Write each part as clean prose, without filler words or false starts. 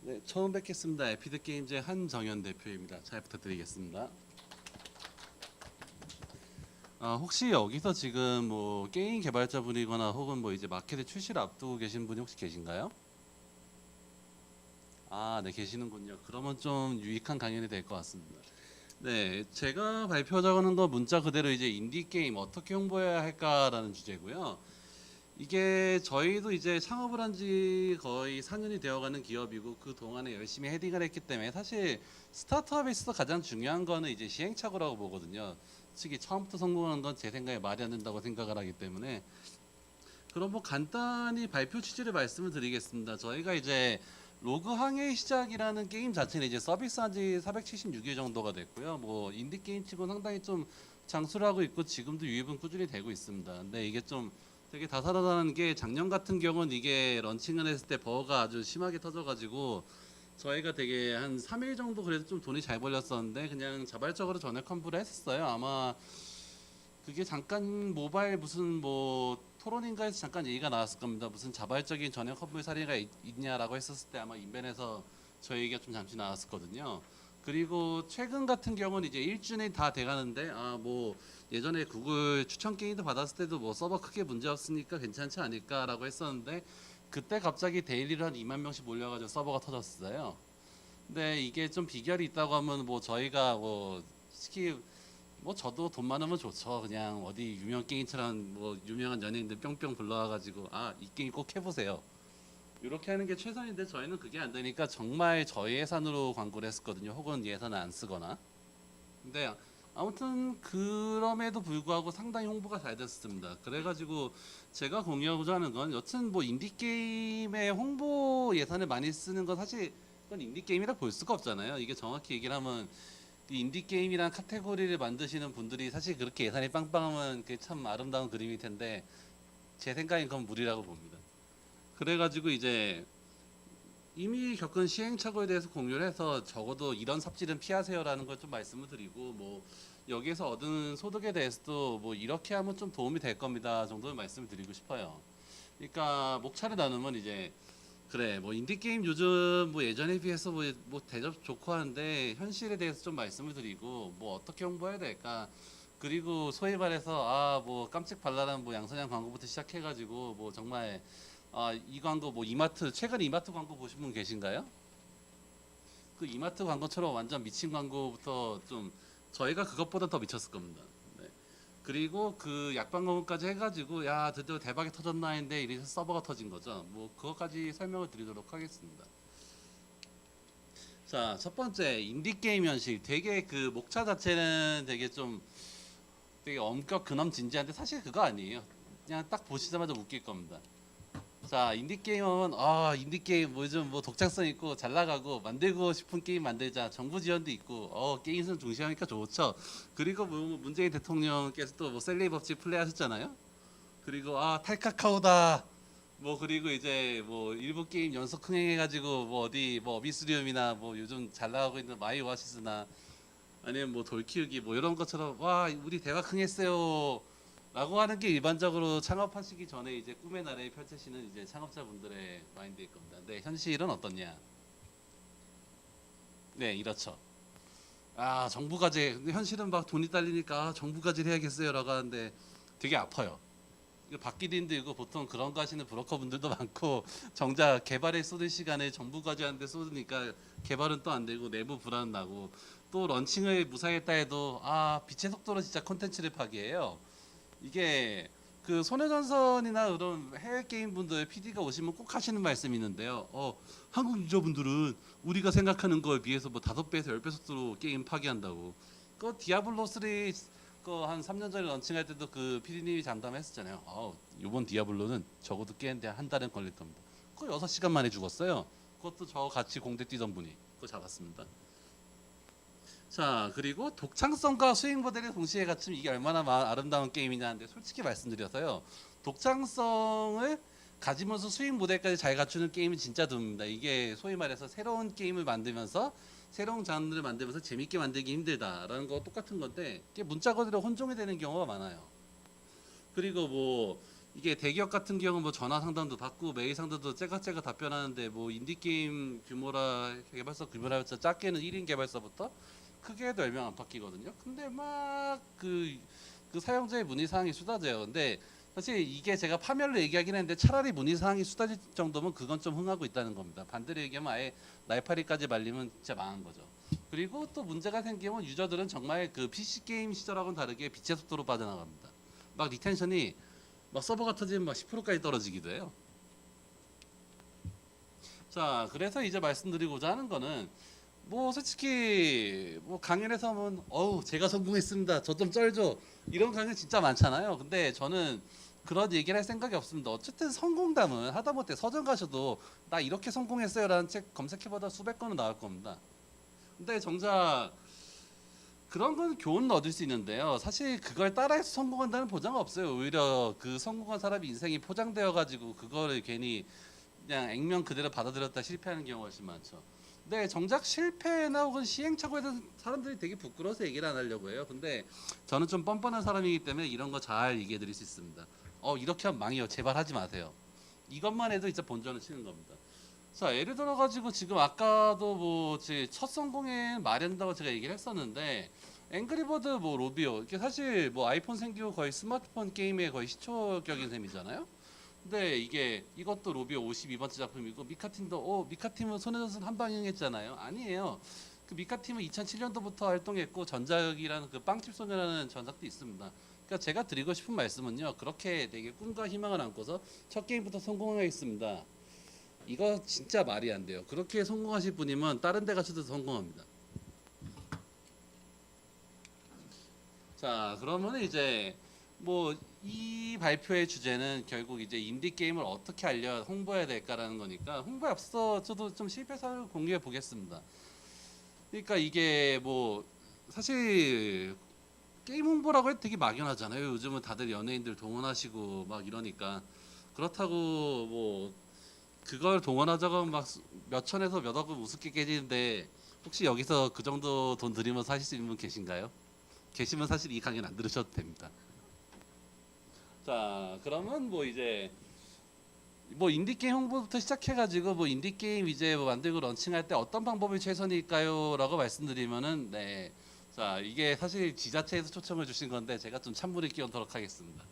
네, 처음 뵙겠습니다. 에피드 게임즈의 한정현 대표입니다. 잘 부탁드리겠습니다. 혹시 여기서 지금 뭐 게임 개발자분이거나 혹은 뭐 이제 마켓에 출시를 앞두고 계신 분이 혹시 계신가요? 네, 계시는군요. 그러면 좀 유익한 강연이 될 것 같습니다. 네, 제가 발표하자고 건 문자 그대로 이제 인디 게임 어떻게 홍보해야 할까라는 주제고요. 이게 저희도 이제 창업을 한 지 거의 4년이 되어가는 기업이고 그 동안에 열심히 헤딩을 했기 때문에 사실 스타트업에 있어서 가장 중요한 거는 이제 시행착오라고 보거든요. 솔직히 처음부터 성공하는 건 제 생각에 말이 안 된다고 생각을 하기 때문에 그럼 뭐 간단히 발표 취지를 말씀을 드리겠습니다. 저희가 이제 로그 항해의 시작이라는 게임 자체는 이제 서비스한 지 476일 정도가 됐고요. 뭐 인디 게임 치고는 상당히 좀 장수를 하고 있고 지금도 유입은 꾸준히 되고 있습니다. 근데 이게 좀 되게 다사다난한 게 작년 같은 경우는 이게 런칭을 했을 때 버거가 아주 심하게 터져가지고 저희가 되게 한 3일 정도 그래도 좀 돈이 잘 벌렸었는데 그냥 자발적으로 전액 환불을 했었어요. 아마 그게 잠깐 모바일 무슨 뭐 토론인가에서 잠깐 얘기가 나왔을 겁니다. 무슨 자발적인 전액 환불 사례가 있냐라고 했었을 때 아마 인벤에서 저희 얘기가 좀 잠시 나왔었거든요. 그리고 최근 같은 경우는 이제 1주년이 다 돼가는데 뭐 예전에 구글 추천 게임도 받았을 때도 뭐 서버 크게 문제 없으니까 괜찮지 않을까라고 했었는데 그때 갑자기 데일리로 한 2만 명씩 몰려가지고 서버가 터졌어요. 근데 이게 좀 비결이 있다고 하면 뭐 저희가 뭐 특히 뭐 저도 돈 많으면 좋죠. 그냥 어디 유명 게임처럼 뭐 유명한 연예인들 뿅뿅 불러와가지고 이 게임 꼭 해보세요. 이렇게 하는 게 최선인데 저희는 그게 안 되니까 정말 저희 예산으로 광고를 했었거든요. 혹은 예산을 안 쓰거나. 근데 아무튼 그럼에도 불구하고 상당히 홍보가 잘 됐습니다. 그래가지고 제가 공유하고자 하는 건 여튼 뭐 인디 게임의 홍보 예산을 많이 쓰는 건 사실 그건 인디 게임이라 볼 수가 없잖아요. 이게 정확히 얘기를 하면 이 인디 게임이란 카테고리를 만드시는 분들이 사실 그렇게 예산이 빵빵하면 그게 참 아름다운 그림일 텐데 제 생각엔 그건 무리라고 봅니다. 그래가지고 이제 이미 겪은 시행착오에 대해서 공유를 해서 적어도 이런 삽질은 피하세요라는 걸 좀 말씀을 드리고 뭐 여기에서 얻은 소득에 대해서도 뭐 이렇게 하면 좀 도움이 될 겁니다 정도는 말씀을 드리고 싶어요. 그러니까 목차를 나누면 이제 그래 뭐 인디 게임 요즘 뭐 예전에 비해서 뭐 대접 좋고 하는데 현실에 대해서 좀 말씀을 드리고 뭐 어떻게 홍보해야 될까 그리고 소위 말해서 뭐 깜찍 발랄한 뭐 양선형 광고부터 시작해가지고 뭐 정말 이 광고 뭐 이마트 최근 이마트 광고 보신 분 계신가요? 그 이마트 광고처럼 완전 미친 광고부터 좀 저희가 그것보다 더 미쳤을 겁니다. 네. 그리고 그 약방송까지 해가지고 야 드디어 대박이 터졌나 했는데 이래서 서버가 터진 거죠. 뭐 그것까지 설명을 드리도록 하겠습니다. 자, 첫 번째 인디 게임 현실. 되게 그 목차 자체는 되게 좀 되게 엄격 근엄 진지한데 사실 그거 아니에요. 그냥 딱 보시자마자 웃길 겁니다. 자, 인디 게임은 인디 게임 뭐 요즘 뭐 독창성 있고 잘 나가고 만들고 싶은 게임 만들자. 정부 지원도 있고 게임성 중시하니까 좋죠. 그리고 뭐 문재인 대통령께서 또 뭐 셀레이 법칙 플레이하셨잖아요. 그리고 탈카카오다. 뭐 그리고 이제 뭐 일부 게임 연속 흥행해가지고 뭐 어디 뭐 어비스리움이나 뭐 요즘 잘 나가고 있는 마이 오아시스나 아니면 뭐 돌키우기 뭐 이런 것처럼 와 우리 대박 흥했어요 라고 하는 게 일반적으로 창업하시기 전에 이제 꿈의 나라에 펼치시는 이제 창업자분들의 마인드일 겁니다. 근데 현실은 어떻냐? 네, 이렇죠. 정부가제 근데 현실은 막 돈이 딸리니까 정부가제를 해야겠어요라고 하는데 되게 아파요. 이거 받기도 힘들고 보통 그런 거 하시는 브로커분들도 많고 정작 개발에 쏟을 시간을 정부까지 하는데 쏟으니까 개발은 또 안 되고 내부 불안 나고 또 런칭을 무사했다 해도 빛의 속도로 진짜 콘텐츠를 파기해요. 이게 그 손해전선이나 그런 해외 게임 분들 PD가 오시면 꼭 하시는 말씀이 있는데요. 한국 유저분들은 우리가 생각하는 거에 비해서 뭐 5배에서 10배 속도로 게임 파기한다고. 그 디아블로 3 그한 3년 전에 런칭할 때도 그 PD님이 장담했었잖아요. 이번 디아블로는 적어도 깨는데 한 달은 걸릴 겁니다. 그거 6시간 만에 죽었어요. 그것도 저 같이 공대 뛰던 분이 그거 잡았습니다. 자, 그리고 독창성과 수익 모델을 동시에 갖추면 이게 얼마나 아름다운 게임이냐는데 솔직히 말씀드려서요. 독창성을 가지면서 수익 모델까지 잘 갖추는 게임은 진짜 드뭅니다. 이게 소위 말해서 새로운 게임을 만들면서 새로운 장르를 만들면서 재밌게 만들기 힘들다라는 거 똑같은 건데 이게 문자 그대로 혼종이 되는 경우가 많아요. 그리고 뭐 이게 대기업 같은 경우는 뭐 전화 상담도 받고 메일 상담도 째가째가 답변하는데 뭐 인디 게임 규모라 개발사 규모라 해서 작게는 1인 개발사부터 크게도 10명 안팎이거든요. 근데 막 그 사용자의 문의 사항이 쏟아져요. 근데 사실 이게 제가 파멸로 얘기하긴 했는데 차라리 문의 사항이 쏟아질 정도면 그건 좀 흥하고 있다는 겁니다. 반대로 얘기하면 아예 날파리까지 말리면 진짜 망한 거죠. 그리고 또 문제가 생기면 유저들은 정말 그 PC 게임 시절하고는 다르게 빛의 속도로 빠져나갑니다. 막 리텐션이 막 서버가 터지면 막 10%까지 떨어지기도 해요. 자, 그래서 이제 말씀드리고자 하는 거는 뭐 솔직히 뭐 강연에서 하면 어우 제가 성공했습니다. 저 좀 쩔죠. 이런 강연 진짜 많잖아요. 근데 저는 그런 얘기를 할 생각이 없습니다. 어쨌든 성공담은 하다못해 서점 가셔도 나 이렇게 성공했어요라는 책 검색해봐도 수백 건은 나올 겁니다. 근데 정작 그런 건 교훈을 얻을 수 있는데요. 사실 그걸 따라해서 성공한다는 보장은 없어요. 오히려 그 성공한 사람이 인생이 포장되어 가지고 그거를 괜히 그냥 액면 그대로 받아들였다 실패하는 경우가 훨씬 많죠. 근데 정작 실패나 혹은 시행착오에 대한 사람들이 되게 부끄러워서 얘기를 안 하려고 해요. 근데 저는 좀 뻔뻔한 사람이기 때문에 이런 거 잘 얘기해 드릴 수 있습니다. 이렇게 하면 망해요. 제발 하지 마세요. 이것만 해도 진짜 본전을 치는 겁니다. 자, 예를 들어 가지고 지금 아까도 뭐 제 첫 성공에 마련다고 제가 얘기를 했었는데 앵그리버드 뭐 로비오 이게 사실 뭐 아이폰 생기고 거의 스마트폰 게임의 거의 시초격인 셈이잖아요. 근데 이게 이것도 로비오 52번째 작품이고 미카팀도 미카팀은 손해전선 한방향 했잖아요. 아니에요. 그 미카팀은 2007년도부터 활동했고 전작이라는 그 빵집 소녀라는 전작도 있습니다. 그러니까 제가 드리고 싶은 말씀은요. 그렇게 되게 꿈과 희망을 안고서 첫 게임부터 성공하겠습니다. 이거 진짜 말이 안 돼요. 그렇게 성공하실 분이면 다른 데 가셔도 성공합니다. 자, 그러면 이제 뭐 이 발표의 주제는 결국 이제 인디 게임을 어떻게 홍보해야 될까라는 거니까 홍보에 앞서 저도 좀 실패 사례를 공유해 보겠습니다. 그러니까 이게 뭐 사실 게임 홍보라고 해도 되게 막연하잖아요. 요즘은 다들 연예인들 동원하시고 막 이러니까 그렇다고 뭐 그걸 동원하자고 하면 막 몇 천에서 몇 억은 우습게 깨지는데 혹시 여기서 그 정도 돈 들이면서 하실 수 있는 분 계신가요? 계시면 사실 이 강연 안 들으셔도 됩니다. 자, 그러면 뭐 이제 뭐 인디게임 홍보부터 시작해가지고 뭐 인디게임 이제 뭐 만들고 런칭할 때 어떤 방법이 최선일까요? 라고 말씀드리면은 네. 자, 이게 사실 지자체에서 초청을 주신 건데 제가 좀 찬물을 끼얹도록 하겠습니다.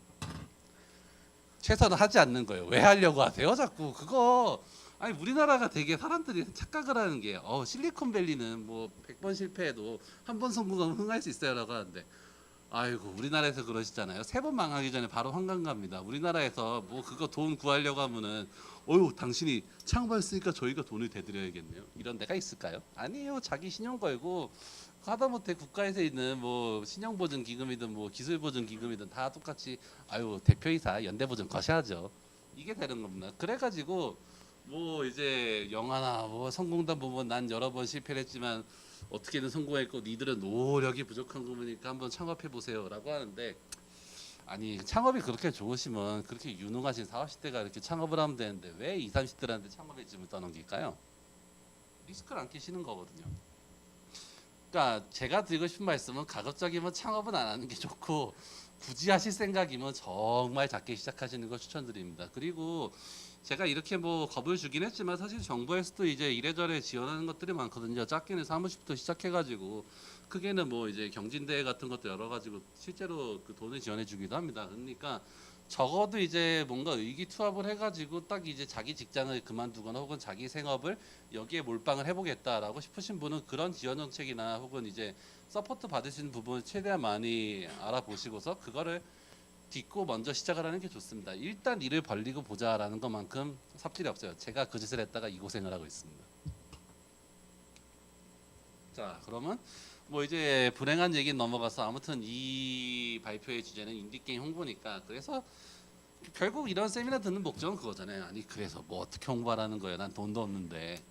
최선을 하지 않는 거예요. 왜 하려고 하세요? 자꾸 그거 아니 우리나라가 되게 사람들이 착각을 하는 게 실리콘밸리는 뭐 100번 실패해도 한 번 성공하면 흥할 수 있어요라고 하는데 아이고 우리나라에서 그러시잖아요. 세 번 망하기 전에 바로 황강 갑니다. 우리나라에서 뭐 그거 돈 구하려고 하면은 어유 당신이 창업했으니까 저희가 돈을 대드려야겠네요. 이런 데가 있을까요? 아니에요. 자기 신용 걸고 하다못해 국가에서 있는 뭐 신용보증 기금이든 뭐 기술보증 기금이든 다 똑같이 아유 대표이사 연대보증 거셔야죠. 이게 되는 겁니다. 그래가지고 뭐 이제 영화나 뭐 성공담 보면 난 여러 번 실패를 했지만 어떻게든 성공했고 니들은 노력이 부족한 거 보니까 한번 창업해 보세요라고 하는데 아니 창업이 그렇게 좋으시면 그렇게 유능하신 40, 50대가 이렇게 창업을 하면 되는데 왜 20, 30대한테 창업의 짐을 떠넘길까요? 리스크를 안 끼시는 거거든요. 그러니까 제가 드리고 싶은 말씀은 가급적이면 창업은 안 하는 게 좋고 굳이 하실 생각이면 정말 작게 시작하시는 걸 추천드립니다. 그리고 제가 이렇게 뭐 겁을 주긴 했지만 사실 정부에서도 이제 이래저래 지원하는 것들이 많거든요. 작게는 사무실부터 시작해가지고 크게는 뭐 이제 경진대회 같은 것도 여러 가지고 실제로 그 돈을 지원해주기도 합니다. 그러니까 적어도 이제 뭔가 의기투합을 해가지고 딱 이제 자기 직장을 그만두거나 혹은 자기 생업을 여기에 몰빵을 해보겠다라고 싶으신 분은 그런 지원 정책이나 혹은 이제 서포트 받으시는 부분을 최대한 많이 알아보시고서 그거를 딛고 먼저 시작을 하는 게 좋습니다. 일단 일을 벌리고 보자라는 것만큼 삽질이 없어요. 제가 그 짓을 했다가 이 고생을 하고 있습니다. 자, 그러면 뭐 이제 불행한 얘기는 넘어가서 아무튼 이 발표의 주제는 인디게임 홍보니까 그래서 결국 이런 세미나 듣는 목적은 그거잖아요. 아니 그래서 뭐 어떻게 홍보하라는 거예요. 난 돈도 없는데.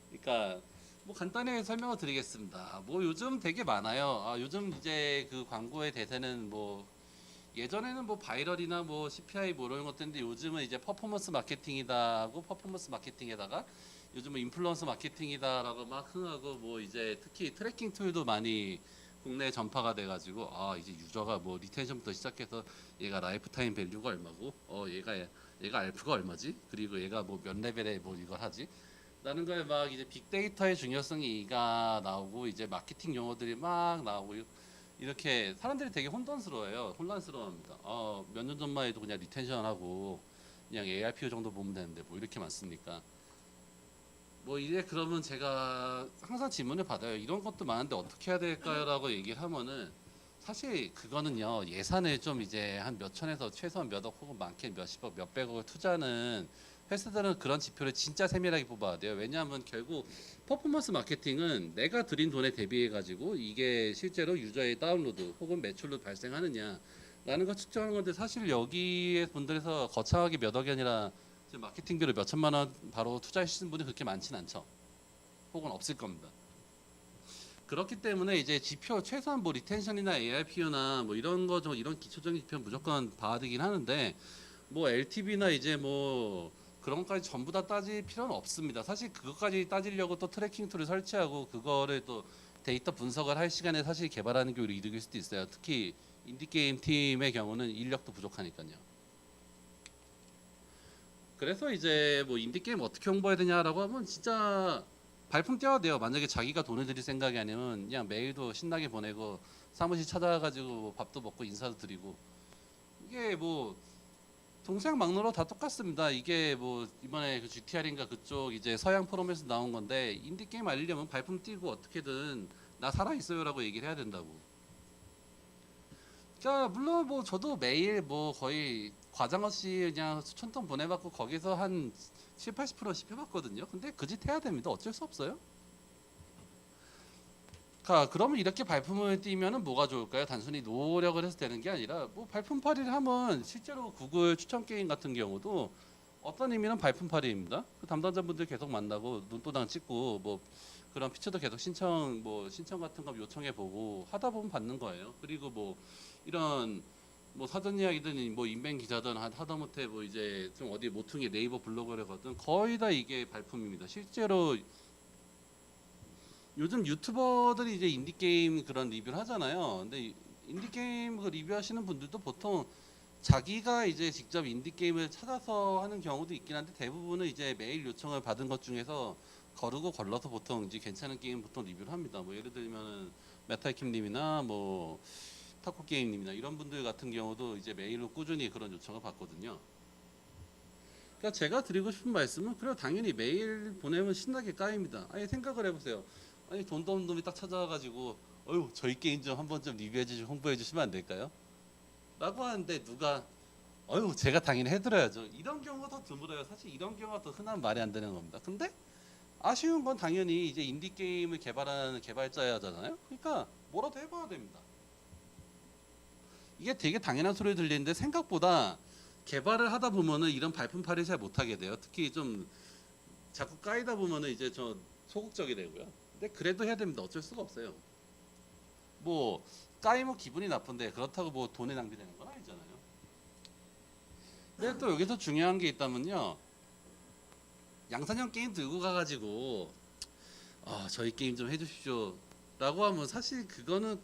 그러니까 뭐 간단히 설명을 드리겠습니다. 뭐 요즘 되게 많아요. 요즘 이제 그 광고의 대세는 뭐 예전에는 뭐 바이럴이나 뭐 CPI 뭐 이런 것들인데 요즘은 이제 퍼포먼스 마케팅이다 하고 퍼포먼스 마케팅에다가 요즘은 인플루언서 마케팅이다라고 막 흥하고 뭐 이제 특히 트래킹 툴도 많이 국내에 전파가 돼가지고 아 이제 유저가 뭐 리텐션부터 시작해서 얘가 라이프타임 밸류가 얼마고 얘가 알프가 얼마지 그리고 얘가 뭐 몇 레벨에 뭐 이걸 하지 라는 거에 막 이제 빅데이터의 중요성이가 나오고 이제 마케팅 용어들이 막 나오고 이렇게 사람들이 되게 혼란스러워합니다. 몇 년 전만 해도 그냥 리텐션하고 그냥 ARPU 정도 보면 되는데 뭐 이렇게 많습니까? 뭐 이제 그러면 제가 항상 질문을 받아요. 이런 것도 많은데 어떻게 해야 될까요?라고 얘기를 하면은 사실 그거는요 예산을 좀 이제 한 몇 천에서 최소한 몇억 혹은 많게 몇십억 몇백억을 투자하는 회사들은 그런 지표를 진짜 세밀하게 뽑아야 돼요. 왜냐하면 결국 퍼포먼스 마케팅은 내가 들인 돈에 대비해 가지고 이게 실제로 유저의 다운로드 혹은 매출로 발생하느냐 라는 걸 측정하는 건데 사실 여기에 분들에서 거창하게 몇억이 아니라 지금 마케팅비를 몇 천만 원 바로 투자하시는 분이 그렇게 많진 않죠. 혹은 없을 겁니다. 그렇기 때문에 이제 지표 최소한 뭐 리텐션이나 ARPU나 뭐 이런 거 좀 이런 기초적인 지표 무조건 봐야 되긴 하는데 뭐 LTV나 이제 뭐 그런 것까지 전부 다 따질 필요는 없습니다. 사실 그것까지 따지려고 또 트래킹 툴을 설치하고 그거를 또 데이터 분석을 할 시간에 사실 개발하는 게 오히려 이득일 수도 있어요. 특히 인디게임 팀의 경우는 인력도 부족하니까요. 그래서 이제 뭐 인디게임 어떻게 홍보해야 되냐라고 하면 진짜 발품 떼어야 돼요. 만약에 자기가 돈을 들일 생각이 아니면 그냥 메일도 신나게 보내고 사무실 찾아가지고 뭐 밥도 먹고 인사도 드리고 이게 뭐 동생 막루로 다 똑같습니다. 이게 뭐 이번에 그 GTR인가 그쪽 이제 서양 포럼에서 나온 건데 인디 게임 알리려면 발품 띄고 어떻게든 나 살아 있어요라고 얘기를 해야 된다고. 자 물론 뭐 저도 매일 뭐 거의 과장 없이 그냥 수천 통 보내받고 거기서 한 7, 80% 씹혀봤거든요. 근데 그 짓 해야 됩니다. 어쩔 수 없어요. 그러면 이렇게 발품을 띄면은 뭐가 좋을까요? 단순히 노력을 해서 되는 게 아니라 뭐 발품팔이를 하면 실제로 구글 추천 게임 같은 경우도 어떤 의미는 발품팔이입니다. 그 담당자분들 계속 만나고 눈도장 찍고 뭐 그런 피처도 계속 신청 같은 거 요청해 보고 하다 보면 받는 거예요. 그리고 뭐 이런 뭐 사전 이야기든 뭐 인벤 기사든 하다못해 뭐 이제 좀 어디 모퉁이 네이버 블로그를 거든 거의 다 이게 발품입니다. 실제로 요즘 유튜버들이 이제 인디게임 그런 리뷰를 하잖아요. 근데 인디게임 그 리뷰하시는 분들도 보통 자기가 이제 직접 인디게임을 찾아서 하는 경우도 있긴 한데 대부분은 이제 메일 요청을 받은 것 중에서 거르고 걸러서 보통 이제 괜찮은 게임 보통 리뷰를 합니다. 뭐 예를 들면은 메타이킴님이나 뭐 타코게임님이나 이런 분들 같은 경우도 이제 메일로 꾸준히 그런 요청을 받거든요. 그러니까 제가 드리고 싶은 말씀은 그래 당연히 메일 보내면 신나게 까입니다. 아니 생각을 해보세요. 아니 돈도 없는 놈이 딱 찾아와가지고 어휴 저희 게임 좀 한번 좀 리뷰해 주시고 홍보해 주시면 안 될까요? 라고 하는데 누가 어휴 제가 당연히 해드려야죠. 이런 경우가 더 드물어요. 사실 이런 경우가 더 흔한 말이 안 되는 겁니다. 근데 아쉬운 건 당연히 이제 인디 게임을 개발하는 개발자잖아요. 그러니까 뭐라도 해봐야 됩니다. 이게 되게 당연한 소리 들리는데 생각보다 개발을 하다 보면은 이런 발품팔이 잘 못하게 돼요. 특히 좀 자꾸 까이다 보면은 이제 저 소극적이 되고요. 근데 그래도 해야 됩니다. 어쩔 수가 없어요. 뭐 까이면 기분이 나쁜데 그렇다고 뭐 돈이 낭비되는 건 아니잖아요. 근데 또 여기서 중요한 게 있다면요. 양산형 게임 들고 가가지고 저희 게임 좀 해주십시오 라고 하면 사실 그거는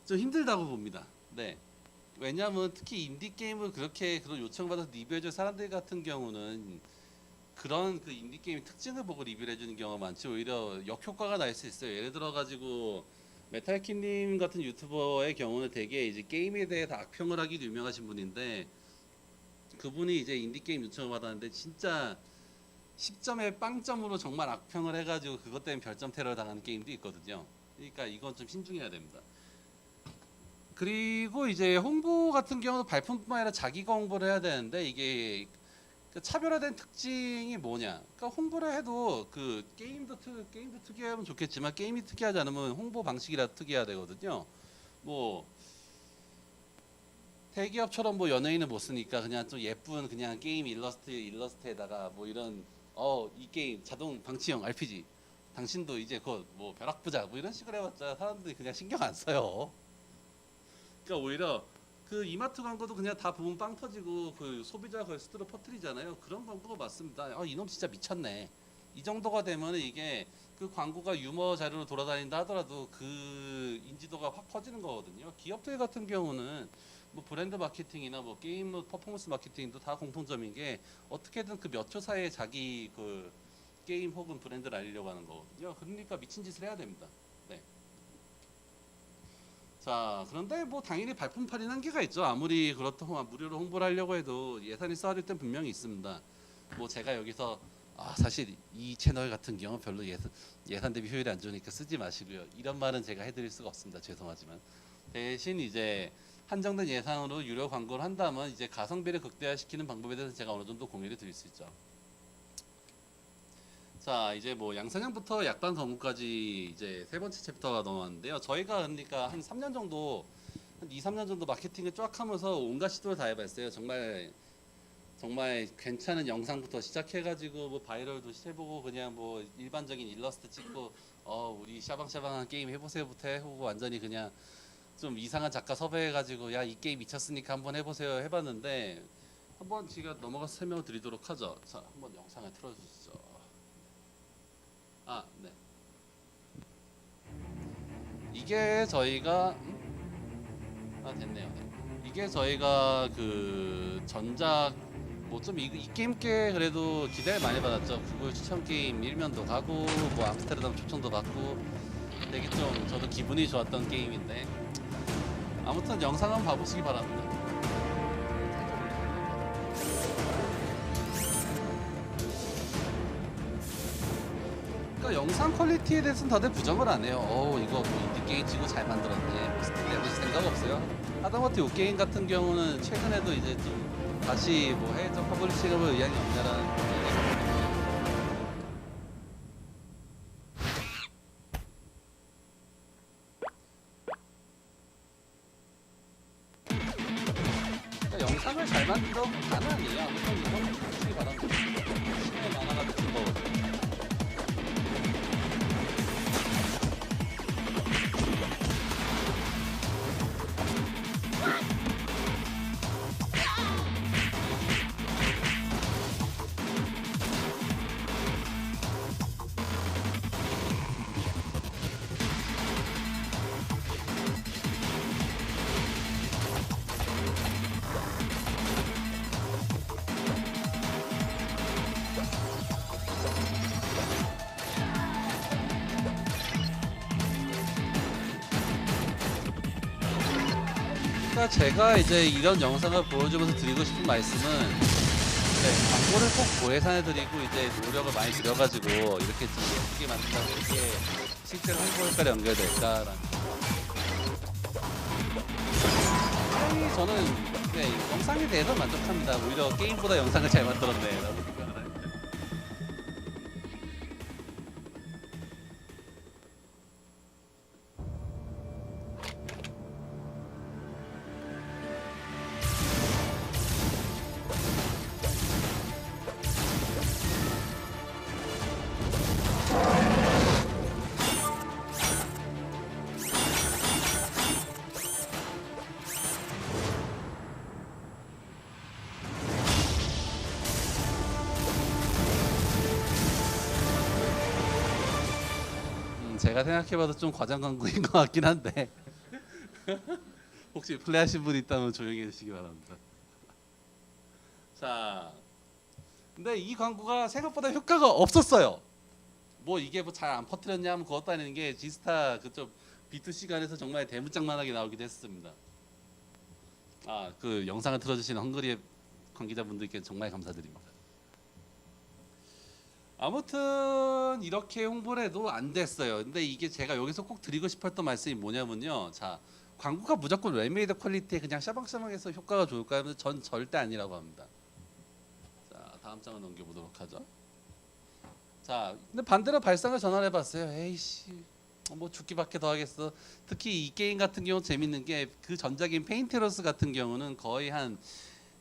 좀 힘들다고 봅니다. 네. 왜냐하면 특히 인디 게임을 그렇게 그런 요청받아서 리뷰해줄 사람들 같은 경우는 그런 그 인디 게임 특징을 보고 리뷰를 해주는 경우가 많지 오히려 역효과가 날 수 있어요. 예를 들어 가지고 메탈키님 같은 유튜버의 경우는 되게 이제 게임에 대해 다 악평을 하기도 유명하신 분인데 그분이 이제 인디 게임 요청을 받았는데 진짜 10점에 빵점으로 정말 악평을 해가지고 그것 때문에 별점 테러를 당하는 게임도 있거든요. 그러니까 이건 좀 신중해야 됩니다. 그리고 이제 홍보 같은 경우도 발품뿐만 아니라 자기가 홍보를 해야 되는데 이게 그 차별화된 특징이 뭐냐? 그러니까 홍보를 해도 그 게임도 특이하면 좋겠지만 게임이 특이하지 않으면 홍보 방식이라 특이해야 되거든요. 뭐 대기업처럼 뭐 연예인은 못 쓰니까 그냥 좀 예쁜 그냥 게임 일러스트에다가 뭐 이런 이 게임 자동 방치형 RPG 당신도 이제 곧 뭐 벼락 부자 뭐 이런 식으로 해봤자 사람들이 그냥 신경 안 써요. 그러니까 오히려 그 이마트 광고도 그냥 다 보면 빵 터지고 그 소비자 걸 스스로 퍼뜨리잖아요. 그런 광고가 맞습니다. 이놈 진짜 미쳤네. 이 정도가 되면 이게 그 광고가 유머 자료로 돌아다닌다 하더라도 그 인지도가 확 커지는 거거든요. 기업들 같은 경우는 뭐 브랜드 마케팅이나 뭐 게임 퍼포먼스 마케팅도 다 공통점인 게 어떻게든 그 몇 초 사이에 자기 그 게임 혹은 브랜드를 알리려고 하는 거거든요. 그러니까 미친 짓을 해야 됩니다. 네. 자, 그런데 뭐 당연히 발품팔이는 한계가 있죠. 아무리 그렇다고 무료로 홍보를 하려고 해도 예산이 쌓아질 땐 분명히 있습니다. 뭐 제가 여기서 사실 이 채널 같은 경우 별로 예산 대비 효율이 안 좋으니까 쓰지 마시고요. 이런 말은 제가 해드릴 수가 없습니다. 죄송하지만 대신 이제 한정된 예산으로 유료 광고를 한다면 이제 가성비를 극대화시키는 방법에 대해서 제가 어느 정도 공유를 드릴 수 있죠. 자, 이제 뭐 양산형부터 약반 검문까지 이제 세 번째 챕터가 넘어왔는데요. 저희가 그러니까 한 3년 정도, 한 2, 3년 정도 마케팅을 쫙 하면서 온갖 시도를 다 해봤어요. 정말 괜찮은 영상부터 시작해가지고 뭐 바이럴도 해보고 그냥 뭐 일반적인 일러스트 찍고 우리 샤방샤방한 게임 해보세요부터 해보고 완전히 그냥 좀 이상한 작가 섭외해가지고 야 이 게임 미쳤으니까 한번 해보세요 해봤는데 한번 제가 넘어가서 설명을 드리도록 하죠. 자, 한번 영상을 틀어주시죠. 네. 이게 저희가 됐네요. 네. 이게 저희가 그 전작 뭐 좀 이 게임께 그래도 기대를 많이 받았죠. 구글 추천 게임 1면도 가고 뭐 암스테르담 초청도 받고 되게 좀 저도 기분이 좋았던 게임인데 아무튼 영상 한번 봐보시기 바랍니다. 그러니까 영상 퀄리티에 대해서는 다들 부정을 안 해요. 이거 뭐 인디게임 치고 잘 만들었네. 뭐 스팀 생각 없어요. 하다못해 이 게임 같은 경우는 최근에도 이제 좀 다시 뭐 해외적 퍼블리싱을 볼 의향이 없냐라는 그러니까 영상을 잘 만들어 다는 아니에요. 아무튼 이건 보시기 바랍니다. 시간이 많아가지고 즐거워요. 그러니까 제가 이제 이런 영상을 보여주면서 드리고 싶은 말씀은 광고를 꼭 고예산에 드리고 이제 노력을 많이 들여가지고 이렇게 좀 예쁘게 만든다고 이게 실제로 홍보 효과를 연결될까라는 저는 영상에 대해서 만족합니다. 오히려 게임보다 영상을 잘 만들었네 라고 생각을 합니다. 제가 생각해봐도 좀 과장 광고인 것 같긴 한데 혹시 플레이하신 분 있다면 조용히 해주시기 바랍니다. 자, 근데 이 광고가 생각보다 효과가 없었어요. 뭐 이게 뭐 잘 안 퍼뜨렸냐 하면 그것도 아닌 게 지스타 그쪽 B2C 간에서 정말 대문짝만하게 나오기도 했습니다. 그 영상을 틀어주신 헝그리의 관계자분들께 정말 감사드립니다. 아무튼 이렇게 홍보를 해도 안 됐어요. 근데 이게 제가 여기서 꼭 드리고 싶었던 말씀이 뭐냐면요. 자, 광고가 무조건 웰메이드 퀄리티에 그냥 샤방샤방해서 효과가 좋을까 하면 전 절대 아니라고 합니다. 자, 다음 장을 넘겨보도록 하죠. 자, 근데 반대로 발상을 전환해봤어요. 에이씨, 뭐 죽기밖에 더 하겠어. 특히 이 게임 같은 경우 재밌는 게 그 전작인 페인트러스 같은 경우는 거의 한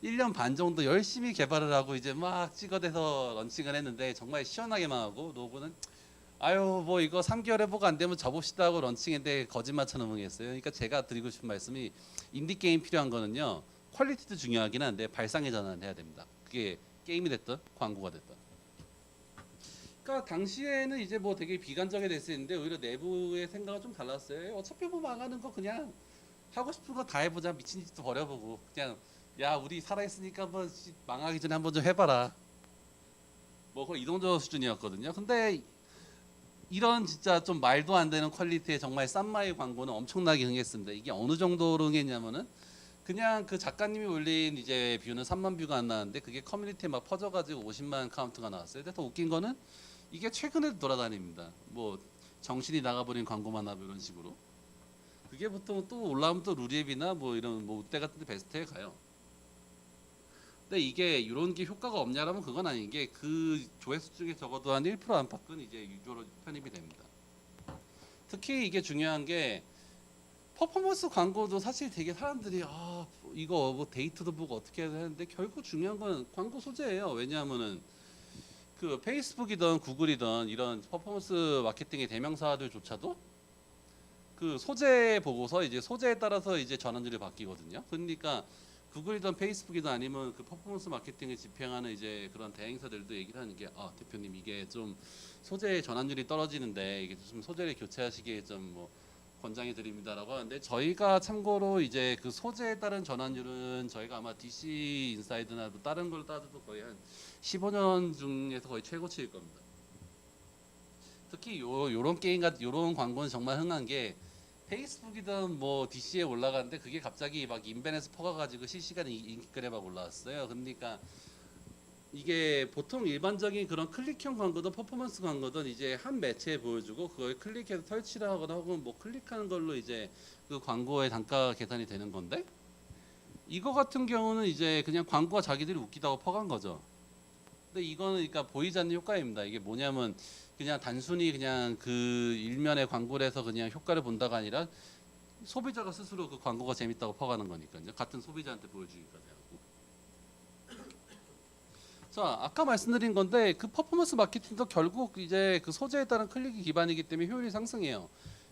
1년 반 정도 열심히 개발을 하고 이제 막 찍어대서 런칭을 했는데 정말 시원하게만 하고 노부는 뭐 이거 3개월 해보고 안 되면 접읍시다 하고 런칭했는데 거짓말처럼 응했어요. 그러니까 제가 드리고 싶은 말씀이 인디 게임 필요한 거는요, 퀄리티도 중요하긴 한데 발상의 전환을 해야 됩니다. 그게 게임이 됐든 광고가 됐든. 그러니까 당시에는 이제 뭐 되게 비관적이 됐었는데 오히려 내부의 생각은 좀 달랐어요. 어차피 뭐 망하는 거 그냥 하고 싶은 거 다 해보자. 미친 짓도 버려보고 그냥 야 우리 살아있으니까 한번 망하기 전에 한번 좀 해봐라. 뭐 거의 이 정도 수준이었거든요. 근데 이런 진짜 좀 말도 안 되는 퀄리티의 정말 싼마이 광고는 엄청나게 흥했습니다. 이게 어느 정도로 흥했냐면은 그냥 그 작가님이 올린 이제 뷰는 3만 뷰가 안 나왔는데 그게 커뮤니티에 막 퍼져가지고 50만 카운트가 나왔어요. 근데 더 웃긴 거는 이게 최근에도 돌아다닙니다. 뭐 정신이 나가버린 광고만 하고 이런 식으로. 그게 보통 또 올라오면 또 루리앱이나 뭐 이런 뭐 우대 같은 데 베스트에 가요. 근데 이게 이런 게 효과가 없냐라면 그건 아닌 게 그 조회수 중에 적어도 한 1% 안팎은 이제 유료로 편입이 됩니다. 특히 이게 중요한 게 퍼포먼스 광고도 사실 되게 사람들이 아 이거 뭐 데이터도 보고 어떻게 해야 되는데 결국 중요한 건 광고 소재예요. 왜냐하면은 그 페이스북이든 구글이든 이런 퍼포먼스 마케팅의 대명사들조차도 그 소재 보고서 이제 소재에 따라서 이제 전환율이 바뀌거든요. 그러니까 구글이든 페이스북이든 아니면 그 퍼포먼스 마케팅을 집행하는 이제 그런 대행사들도 얘기를 하는 게 아 대표님 이게 좀 소재의 전환율이 떨어지는데 이게 좀 소재를 교체하시기에 좀 뭐 권장해 드립니다라고 하는데 저희가 참고로 이제 그 소재에 따른 전환율은 저희가 아마 DC 인사이드나 또 다른 걸 따져도 거의 한 15년 중에서 거의 최고치일 겁니다. 특히 요런 게임 요런 광고는 정말 흥한 게 페이스북이든 뭐 DC에 올라가는데 그게 갑자기 막 인벤에서 퍼가가지고 실시간 인기글에 막 올라왔어요. 그러니까 이게 보통 일반적인 그런 클릭형 광고든 퍼포먼스 광고든 이제 한 매체에 보여주고 그걸 클릭해서 설치를 하거나 혹은 뭐 클릭하는 걸로 이제 그 광고의 단가 계산이 되는 건데 이거 같은 경우는 이제 그냥 광고가 자기들이 웃기다고 퍼간 거죠. 근데 이거는 그러니까 보이지 않는 효과입니다. 이게 뭐냐면 그냥 단순히 그냥 그 일면의 광고를 해서 그냥 효과를 본다가 아니라 소비자가 스스로 그 광고가 재밌다고 퍼가는 거니까요. 같은 소비자한테 보여주기까지 하고. 자, 아까 말씀드린 건데 그 퍼포먼스 마케팅도 결국 이제 그 소재에 따른 클릭이 기반이기 때문에 효율이 상승해요.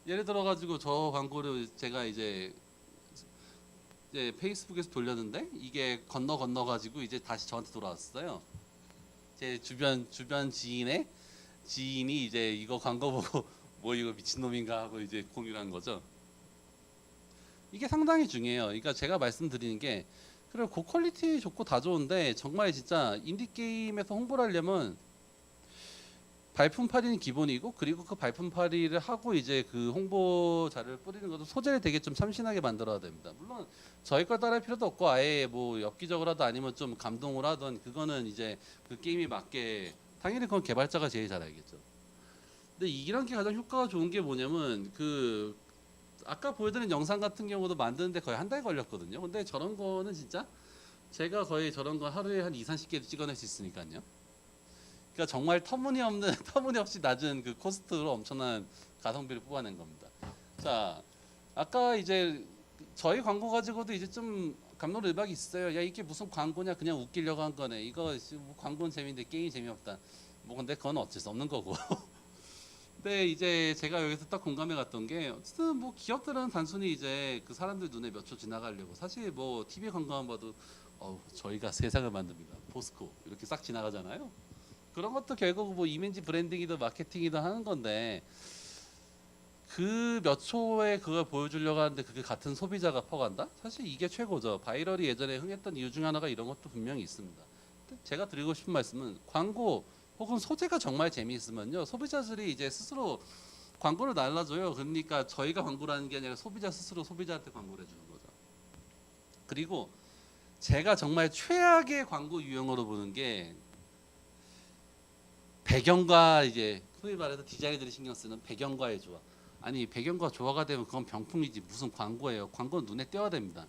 예를 들어 가지고 저 광고를 제가 이제 페이스북에서 돌렸는데 이게 건너 가지고 이제 다시 저한테 돌아왔어요. 제 주변 지인이 이제 이거 광고 보고 뭐 이거 미친놈인가 하고 이제 공유를 한 거죠. 이게 상당히 중요해요. 그러니까 제가 말씀드리는 게 그리고 고퀄리티 좋고 다 좋은데 정말 진짜 인디 게임에서 홍보를 하려면 발품팔이는 기본이고 그리고 그 발품팔이를 하고 이제 그 홍보자를 뿌리는 것도 소재를 되게 좀 참신하게 만들어야 됩니다. 물론 저희 걸 따라할 필요도 없고 아예 뭐 엽기적으로라도 아니면 좀 감동을 하던 그거는 이제 그 게임이 맞게 당연히 그건 개발자가 제일 잘 알겠죠. 근데 이런 게 가장 효과가 좋은 게 뭐냐면 그 아까 보여드린 영상 같은 경우도 만드는데 거의 한 달 걸렸거든요. 근데 저런 거는 진짜 제가 거의 저런 거 하루에 한 2, 30개도 찍어낼 수 있으니까요. 그러니까 정말 터무니없이 낮은 그 코스트로 엄청난 가성비를 뽑아낸 겁니다. 자, 아까 이제 저희 광고 가지고도 이제 좀 감론을박이 있어요. 야 이게 무슨 광고냐 그냥 웃기려고 한 거네. 이거 뭐 광고는 재밌는데 게임이 재미없다. 뭐 근데 그건 어쩔 수 없는 거고. 근데 이제 제가 여기서 딱 공감해 갔던 게 어쨌든 뭐 기업들은 단순히 이제 그 사람들 눈에 몇 초 지나가려고 사실 뭐 TV 광고만 봐도 저희가 세상을 만듭니다. 포스코 이렇게 싹 지나가잖아요. 그런 것도 결국 뭐 이미지 브랜딩이든 마케팅이든 하는 건데 그 몇 초에 그걸 보여주려고 하는데 그게 같은 소비자가 퍼간다? 사실 이게 최고죠. 바이럴이 예전에 흥했던 이유 중 하나가 이런 것도 분명히 있습니다. 제가 드리고 싶은 말씀은 광고 혹은 소재가 정말 재미있으면요 소비자들이 이제 스스로 광고를 날라줘요. 그러니까 저희가 광고를 하는 게 아니라 소비자 스스로 소비자한테 광고를 해주는 거죠. 그리고 제가 정말 최악의 광고 유형으로 보는 게 배경과 이제 소위 말해서 디자이너들이 신경 쓰는 배경과의 조화. 아니 배경과 조화가 되면 그건 병풍이지 무슨 광고예요. 광고는 눈에 띄어야 됩니다.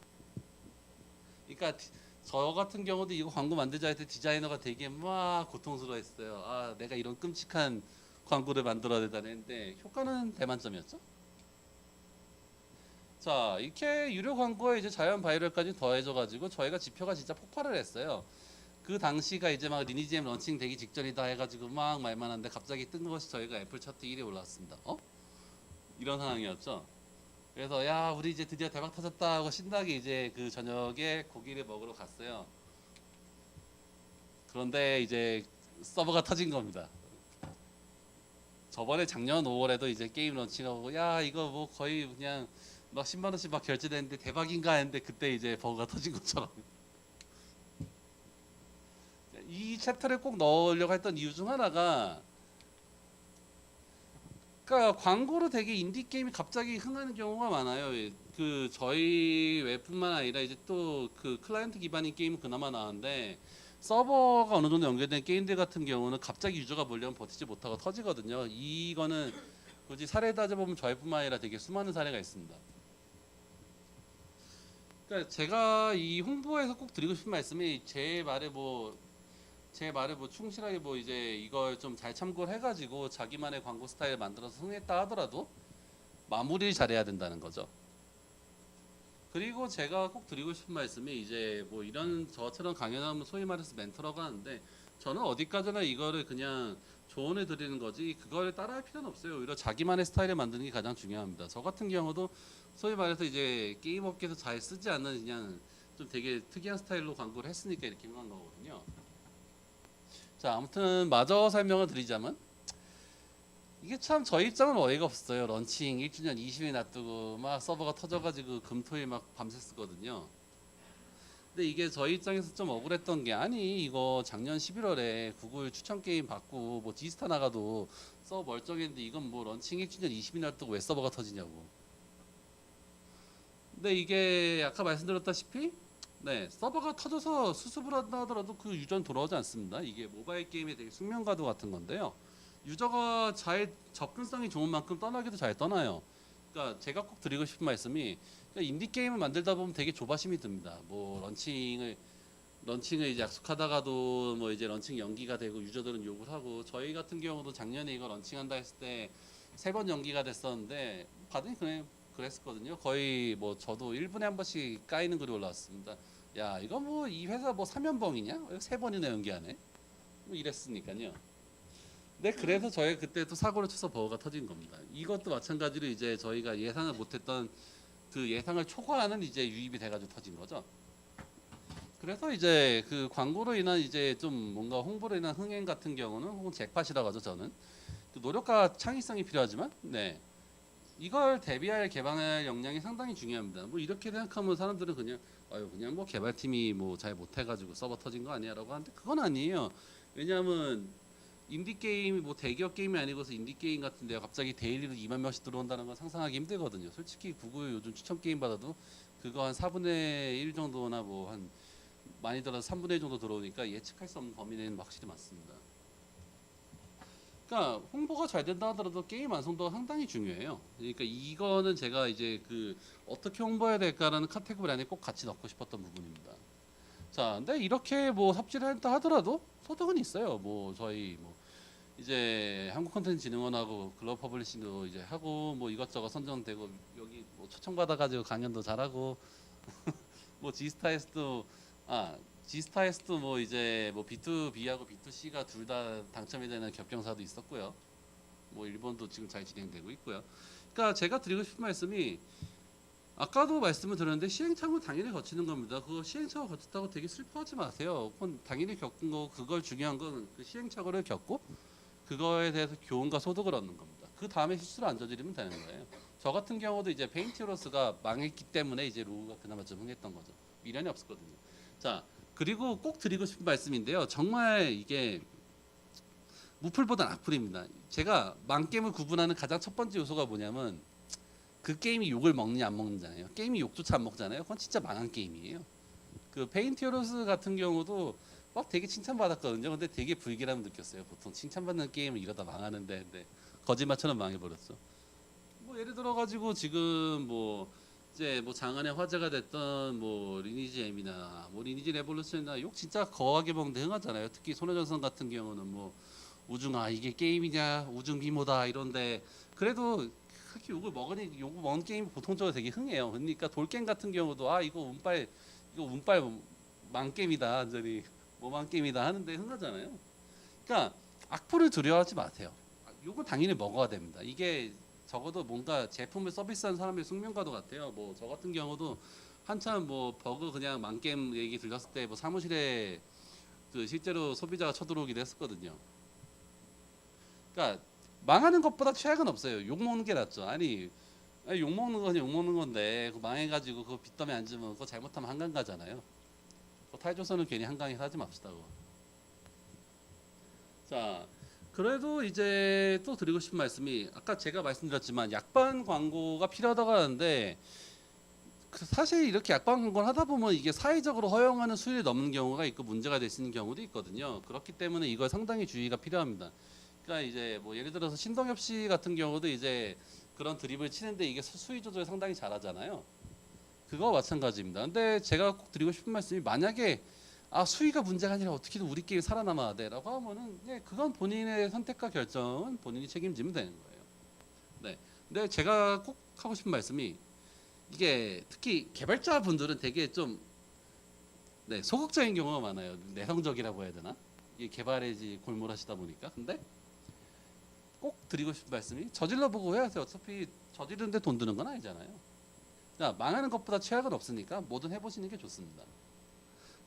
그러니까 저 같은 경우도 이거 광고 만들자 할 때 디자이너가 되게 막 고통스러워했어요. 아 내가 이런 끔찍한 광고를 만들어야 되다니 했는데 효과는 대만점이었죠. 자 이렇게 유료 광고에 이제 자연 바이럴까지 더해져 가지고 저희가 지표가 진짜 폭발을 했어요. 그 당시가 이제 막 리니지 M 런칭 되기 직전이다 해가지고 막 말만 한데 갑자기 뜬 것이 저희가 애플 차트 1위에 올랐습니다. 이런 상황이었죠. 그래서 야 우리 이제 드디어 대박 터졌다 하고 신나게 이제 그 저녁에 고기를 먹으러 갔어요. 그런데 이제 서버가 터진 겁니다. 저번에 작년 5월에도 이제 게임 런칭하고 야 이거 뭐 거의 그냥 막 10만 원씩 막 결제됐는데 대박인가 했는데 그때 이제 버그가 터진 것처럼 이 챕터를 꼭 넣으려고 했던 이유 중 하나가 그러니까 광고로 되게 인디 게임이 갑자기 흥하는 경우가 많아요. 예, 그 저희 웹뿐만 아니라 이제 또 그 클라이언트 기반인 게임은 그나마 나은데 서버가 어느 정도 연결된 게임들 같은 경우는 갑자기 유저가 몰려면 버티지 못하고 터지거든요. 이거는 굳이 사례 따져보면 저희뿐만 아니라 되게 수많은 사례가 있습니다. 그러니까 제가 이 홍보에서 꼭 드리고 싶은 말씀이 제 말에 뭐 충실하게 뭐 이제 이걸 좀 잘 참고를 해가지고 자기만의 광고 스타일을 만들어서 흥했다 하더라도 마무리를 잘해야 된다는 거죠. 그리고 제가 꼭 드리고 싶은 말씀이 이제 뭐 이런 저처럼 강연하면 소위 말해서 멘토라고 하는데 저는 어디까지나 이거를 그냥 조언을 드리는 거지 그걸 따라할 필요는 없어요. 오히려 자기만의 스타일을 만드는 게 가장 중요합니다. 저 같은 경우도 소위 말해서 이제 게임 업계에서 잘 쓰지 않는 그냥 좀 되게 특이한 스타일로 광고를 했으니까 이렇게 흥한 거거든요. 자, 아무튼 마저 설명을 드리자면 이게 참 저희 입장은 어이가 없어요. 런칭 1주년 20일 놔두고 막 서버가 터져가지고 금토일 막 밤새 쓰거든요. 근데 이게 저희 입장에서 좀 억울했던 게 아니 이거 작년 11월에 구글 추천 게임 받고 뭐 디스타 나가도 서버 멀쩡했는데 이건 뭐 런칭 1주년 20일 놔두고 왜 서버가 터지냐고. 근데 이게 아까 말씀드렸다시피 네 서버가 터져서 수습을 한다 하더라도 그 유저는 돌아오지 않습니다. 이게 모바일 게임의 되게 숙명가도 같은 건데요. 유저가 잘 접근성이 좋은 만큼 떠나기도 잘 떠나요. 그러니까 제가 꼭 드리고 싶은 말씀이 그러니까 인디 게임을 만들다 보면 되게 조바심이 듭니다. 뭐 런칭을 이제 약속하다가도 뭐 이제 런칭 연기가 되고 유저들은 욕을 하고 저희 같은 경우도 작년에 이거 런칭한다 했을 때 3번 연기가 됐었는데 반응이 그냥 그랬었거든요. 거의 뭐 저도 1분에 한 번씩 까이는 글이 올라왔습니다. 야 이거 뭐 이 회사 뭐 사면봉이냐? 3번이나 연기하네? 뭐 이랬으니까요. 네, 그래서 저희 그때 또 사고를 쳐서 버거가 터진 겁니다. 이것도 마찬가지로 이제 저희가 예상을 못했던 그 예상을 초과하는 이제 유입이 돼가지고 터진 거죠. 그래서 이제 그 광고로 인한 이제 좀 뭔가 홍보로 인한 흥행 같은 경우는 혹은 잭팟이라고 하죠 저는 그 노력과 창의성이 필요하지만 네 이걸 대비할 개발할 역량이 상당히 중요합니다. 뭐 이렇게 생각하면 사람들은 그냥 아유 그냥 뭐 개발팀이 뭐 잘 못해가지고 서버 터진 거 아니야라고 하는데 그건 아니에요. 왜냐하면 인디 게임이 뭐 대기업 게임이 아니고서 인디 게임 같은데 갑자기 데일리로 2만 명씩 들어온다는 건 상상하기 힘들거든요. 솔직히 구글 요즘 추천 게임 받아도 그거 한 4분의 1 정도나 뭐 한 많이 들어서 3분의 1 정도 들어오니까 예측할 수 없는 범위 내는 확실히 많습니다. 그러니까 홍보가 잘 된다 하더라도 게임 완성도가 상당히 중요해요. 그러니까 이거는 제가 이제 그 어떻게 홍보해야 될까라는 카테고리 안에 꼭 같이 넣고 싶었던 부분입니다. 자, 근데 이렇게 뭐 삽질을 한다 하더라도 소득은 있어요. 뭐 저희 뭐 이제 한국컨텐츠진흥원하고 글로벌 퍼블리싱도 이제 하고 뭐 이것저것 선정되고 여기 뭐 초청받아가지고 강연도 잘하고 뭐 지스타에서도 뭐 이제 뭐 B2B하고 B2C가 둘 다 당첨이 되는 겹경사도 있었고요. 뭐 일본도 지금 잘 진행되고 있고요. 그러니까 제가 드리고 싶은 말씀이 아까도 말씀을 드렸는데 시행착오는 당연히 거치는 겁니다. 그거 시행착오 거쳤다고 되게 슬퍼하지 마세요. 그건 당연히 겪은 거 그걸 중요한 건 그 시행착오를 겪고 그거에 대해서 교훈과 소득을 얻는 겁니다. 그 다음에 실수를 안 저지르면 되는 거예요. 저 같은 경우도 이제 페인트로스가 망했기 때문에 이제 로우가 그나마 좀 흥했던 거죠. 미련이 없었거든요. 자, 그리고 꼭 드리고 싶은 말씀인데요. 정말 이게 무풀보단 악플입니다. 제가 망게임을 구분하는 가장 첫 번째 요소가 뭐냐면 그 게임이 욕을 먹느냐 안 먹느냐예요. 게임이 욕조차 안 먹잖아요. 그건 진짜 망한 게임이에요. 그 페인트로스 같은 경우도 막 되게 칭찬받았거든요. 근데 되게 불길함을 느꼈어요. 보통 칭찬받는 게임은 이러다 망하는데 근데 거짓말처럼 망해버렸어. 뭐 예를 들어 가지고 지금 뭐 이제 뭐 장안의 화제가 됐던 뭐 리니지 M이나 뭐 리니지 레볼루션이나 욕 진짜 거하게 먹는데 흥하잖아요. 특히 손해전선 같은 경우는 뭐 우중아 이게 게임이냐 우중 비모다 이런데 그래도 그렇게 욕을 먹은 게임 보통적으로 되게 흥해요. 그러니까 돌게임 같은 경우도 아 이거 운빨 망게임이다 완전히 뭐 망게임이다 하는데 흥하잖아요. 그러니까 악플을 두려워하지 마세요. 욕을 당연히 먹어야 됩니다. 이게 적어도 뭔가 제품을 서비스하는 사람의 숙명과도 같아요. 뭐 저 같은 경우도 한참 뭐 버그 그냥 망게임 얘기 들렸을 때 뭐 사무실에 그 실제로 소비자가 쳐들어오기도 했었거든요. 그러니까 망하는 것보다 최악은 없어요. 욕 먹는 게 낫죠. 아니, 욕 먹는 건 욕 먹는 건데 그거 망해가지고 그거 빚더미 앉으면 그거 잘못하면 한강 가잖아요. 타이조선은 괜히 한강에 사지 맙시다. 그거. 자, 그래도 이제 또 드리고 싶은 말씀이 아까 제가 말씀드렸지만 약반 광고가 필요하다고 하는데 사실 이렇게 약반 광고를 하다 보면 이게 사회적으로 허용하는 수위를 넘는 경우가 있고 문제가 될 수 있는 경우도 있거든요. 그렇기 때문에 이걸 상당히 주의가 필요합니다. 그러니까 이제 뭐 예를 들어서 신동엽 씨 같은 경우도 이제 그런 드립을 치는데 이게 수위 조절 상당히 잘하잖아요. 그거 마찬가지입니다. 근데 제가 꼭 드리고 싶은 말씀이 만약에 수위가 문제가 아니라 어떻게든 우리끼리 살아남아야 돼라고 하면은 그건 본인의 선택과 결정은 본인이 책임지면 되는 거예요. 네. 근데 제가 꼭 하고 싶은 말씀이 이게 특히 개발자분들은 되게 좀 소극적인 경우가 많아요. 내성적이라고 해야 되나? 이게 개발에 골몰하시다 보니까. 근데 꼭 드리고 싶은 말씀이 저질러 보고 해야 돼요. 어차피 저지르는데 돈 드는 건 아니잖아요. 망하는 것보다 최악은 없으니까 뭐든 해보시는 게 좋습니다.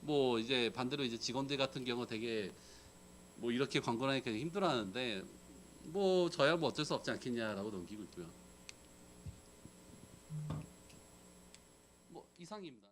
뭐 이제 반대로 이제 직원들 같은 경우 되게 뭐 이렇게 광고를 하니까 힘들어하는데 뭐 저야 뭐 어쩔 수 없지 않겠냐라고 넘기고 있고요. 뭐 이상입니다.